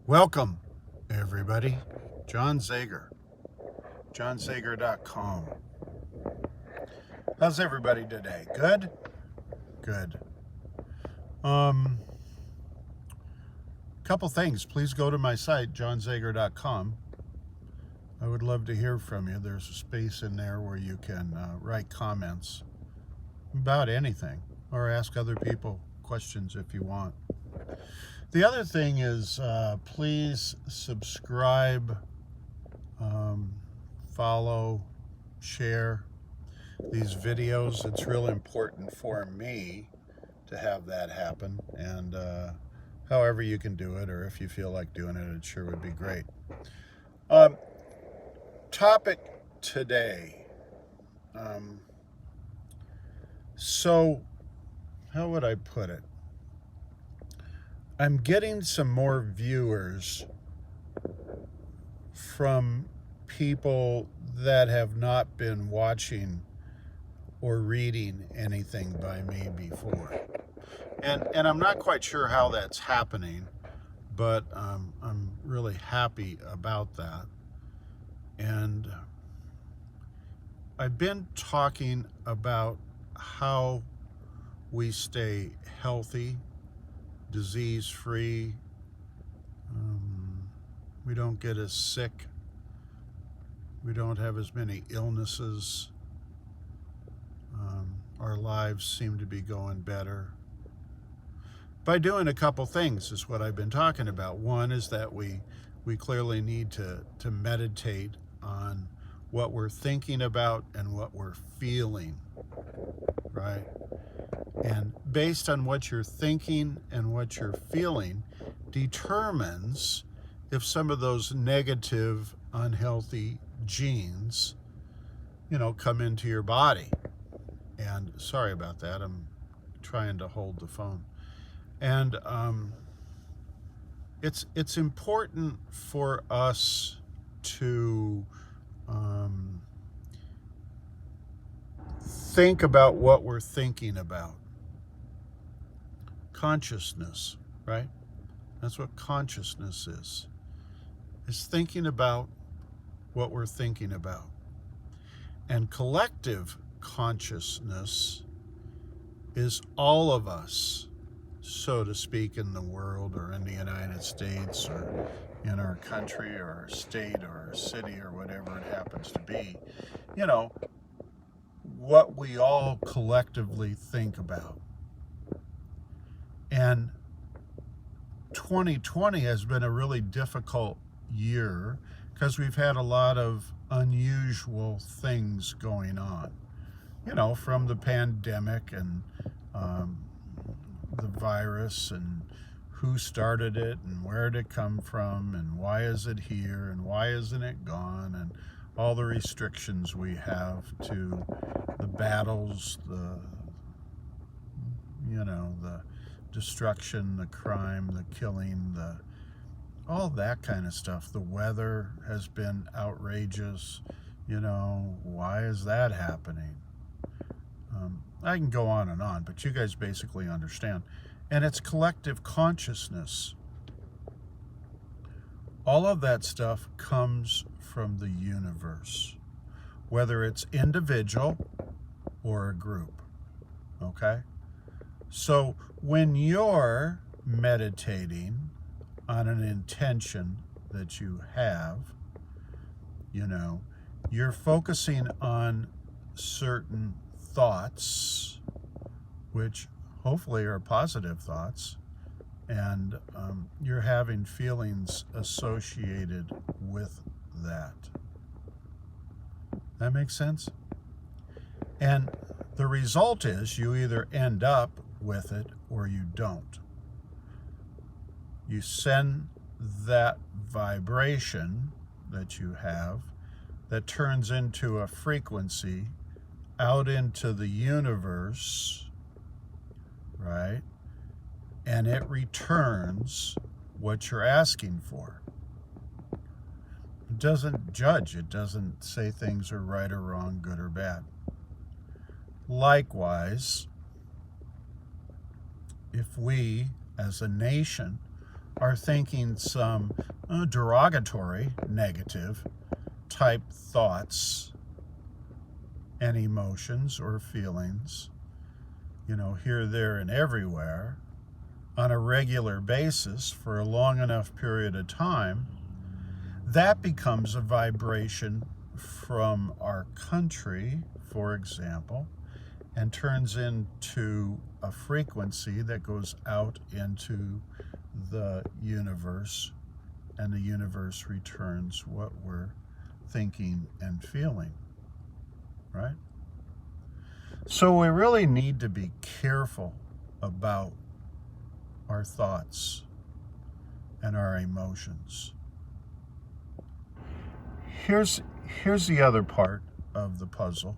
Welcome, everybody. John Zager, johnzager.com. How's everybody today? Good? Good. Couple things. Please go to my site, johnzager.com. I would love to hear from you. There's a space in there where you can write comments about anything or ask other people questions if you want. The other thing is please subscribe, follow, share these videos. It's real important for me to have that happen, and however you can do it, or if you feel like doing it, it sure would be great. Topic today. So how would I put it? I'm getting some more viewers from people that have not been watching or reading anything by me before. And I'm not quite sure how that's happening, but I'm really happy about that. And I've been talking about how we stay healthy, disease-free. We don't get as sick. We don't have as many illnesses. Our lives seem to be going better by doing a couple things, is what I've been talking about. One is that we clearly need to meditate on what we're thinking about and what we're feeling, right? And based on what you're thinking and what you're feeling determines if some of those negative, unhealthy genes, come into your body. And sorry about that, I'm trying to hold the phone. And it's important for us to think about what we're thinking about. Consciousness, right? That's what consciousness is. It's thinking about what we're thinking about. And collective consciousness is all of us, so to speak, in the world, or in the United States, or in our country, or our state, or our city, or whatever it happens to be. What we all collectively think about. And 2020 has been a really difficult year because we've had a lot of unusual things going on, from the pandemic and the virus, and who started it, and where did it come from, and why is it here, and why isn't it gone, and all the restrictions we have, to the battles, the destruction, the crime, the killing, all that kind of stuff. The weather has been outrageous. Why is that happening? I can go on and on, but you guys basically understand. And it's collective consciousness. All of that stuff comes from the universe, whether it's individual or a group, okay? So when you're meditating on an intention that you have, you're focusing on certain thoughts, which hopefully are positive thoughts, and you're having feelings associated with that. That makes sense? And the result is you either end up with it or you don't. You send that vibration that you have that turns into a frequency out into the universe, right? And it returns what you're asking for. It doesn't judge. It doesn't say things are right or wrong, good or bad. Likewise, if we, as a nation, are thinking some derogatory, negative type thoughts and emotions or feelings, here, there, and everywhere on a regular basis for a long enough period of time, that becomes a vibration from our country, for example, and turns into a frequency that goes out into the universe, and the universe returns what we're thinking and feeling, right? So we really need to be careful about our thoughts and our emotions. Here's the other part of the puzzle.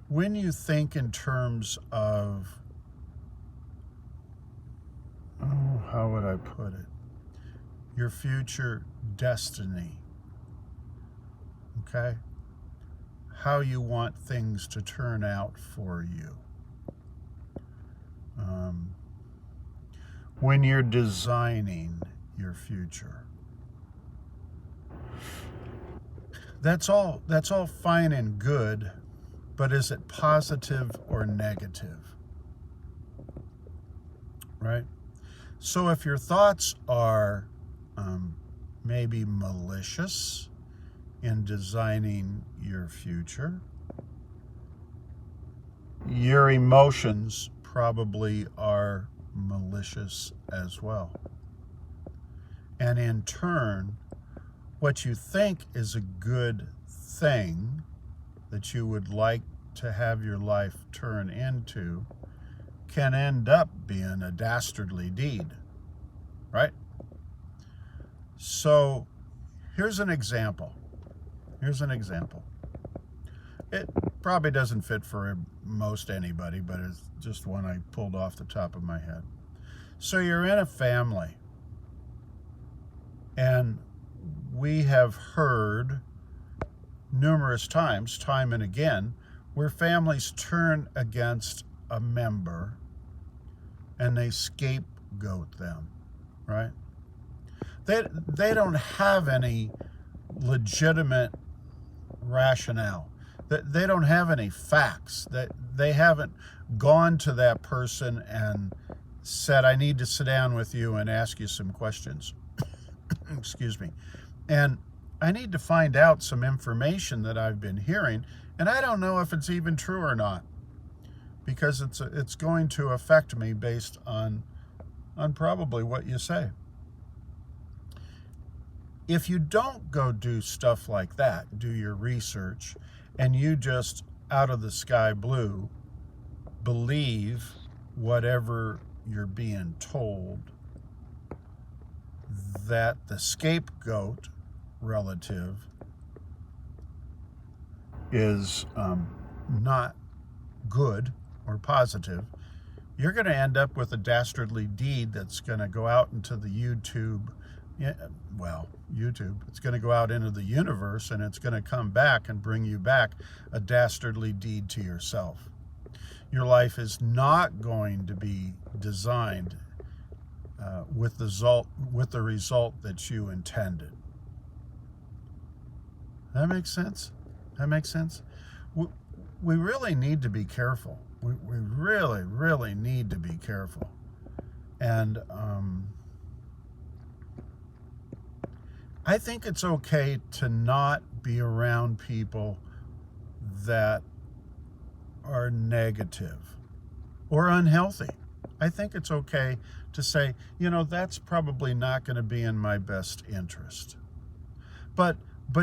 When you think in terms of, how would I put it? Your future destiny, okay? How you want things to turn out for you. When you're designing your future. That's all fine and good, but is it positive or negative? Right? So if your thoughts are maybe malicious in designing your future, your emotions probably are malicious as well. And in turn, what you think is a good thing that you would like to have your life turn into can end up being a dastardly deed, right? So here's an example. It probably doesn't fit for most anybody, but it's just one I pulled off the top of my head. So you're in a family, and we have heard numerous times, time and again, where families turn against a member and they scapegoat them, right? They don't have any legitimate rationale. They don't have any facts. They haven't gone to that person and said, I need to sit down with you and ask you some questions. Excuse me. And I need to find out some information that I've been hearing, and I don't know if it's even true or not, because it's going to affect me based on probably what you say. If you don't go do stuff like that, do your research, and you just out of the sky blue believe whatever you're being told, that the scapegoat relative is not good or positive, you're going to end up with a dastardly deed that's going to go out into the YouTube. It's going to go out into the universe, and it's going to come back and bring you back a dastardly deed to yourself. Your life is not going to be designed with the result that you intended. That makes sense? We really need to be careful. We really, really need to be careful. And I think it's okay to not be around people that are negative or unhealthy. I think it's okay to say, that's probably not going to be in my best interest. But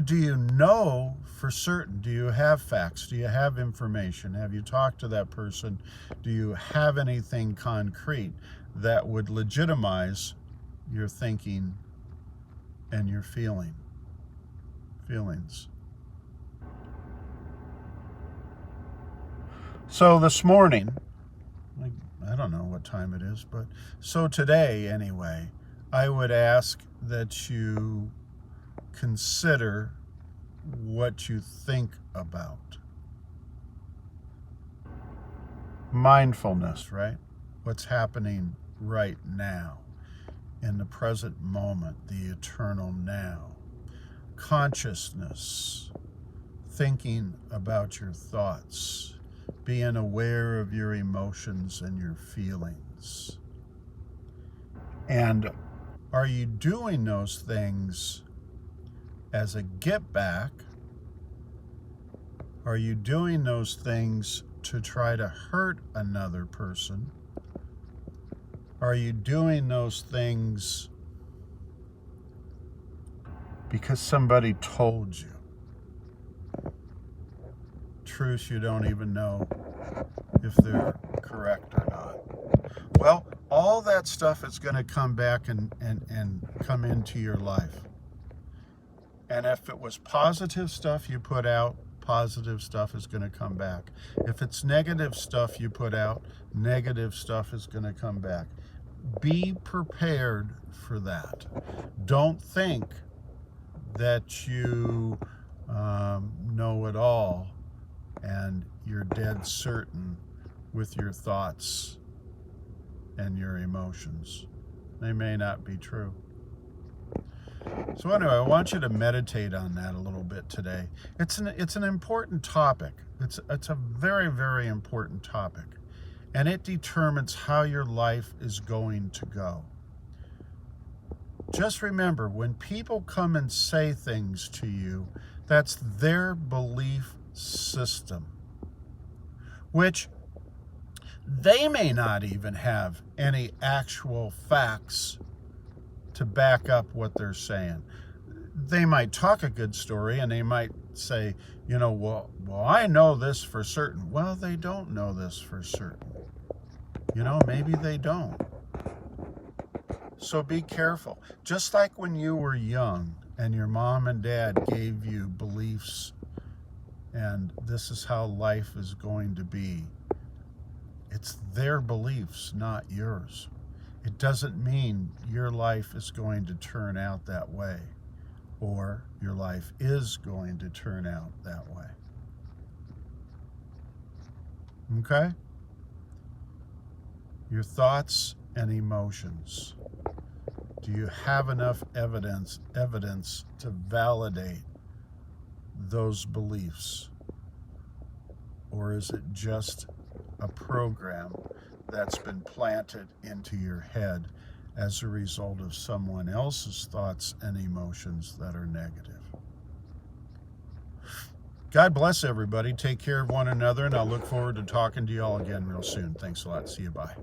do you know for certain? Do you have facts? Do you have information? Have you talked to that person? Do you have anything concrete that would legitimize your thinking and your feelings? So this morning, I don't know what time it is, but so today anyway, I would ask that you consider what you think about. Mindfulness, right? What's happening right now, in the present moment, the eternal now. Consciousness, thinking about your thoughts, being aware of your emotions and your feelings. And are you doing those things as a get back? Are you doing those things to try to hurt another person? Are you doing those things because somebody told you truths you don't even know if they're correct or not? Well, all that stuff is going to come back and come into your life. And if it was positive stuff you put out, positive stuff is going to come back. If it's negative stuff you put out, negative stuff is going to come back. Be prepared for that. Don't think that you know it all and you're dead certain with your thoughts and your emotions. They may not be true. So anyway, I want you to meditate on that a little bit today. It's an important topic. It's a very, very important topic. And it determines how your life is going to go. Just remember, when people come and say things to you, that's their belief system, which they may not even have any actual facts to back up what they're saying. They might talk a good story and they might say, well, I know this for certain. Well, they don't know this for certain. Maybe they don't. So be careful. Just like when you were young and your mom and dad gave you beliefs and this is how life is going to be. It's their beliefs, not yours. It doesn't mean your life is going to turn out that way or your life is going to turn out that way. Okay? Your thoughts and emotions. Do you have enough evidence to validate those beliefs? Or is it just a program that's been planted into your head as a result of someone else's thoughts and emotions that are negative? God bless everybody. Take care of one another, and I'll look forward to talking to you all again real soon. Thanks a lot. See you. Bye.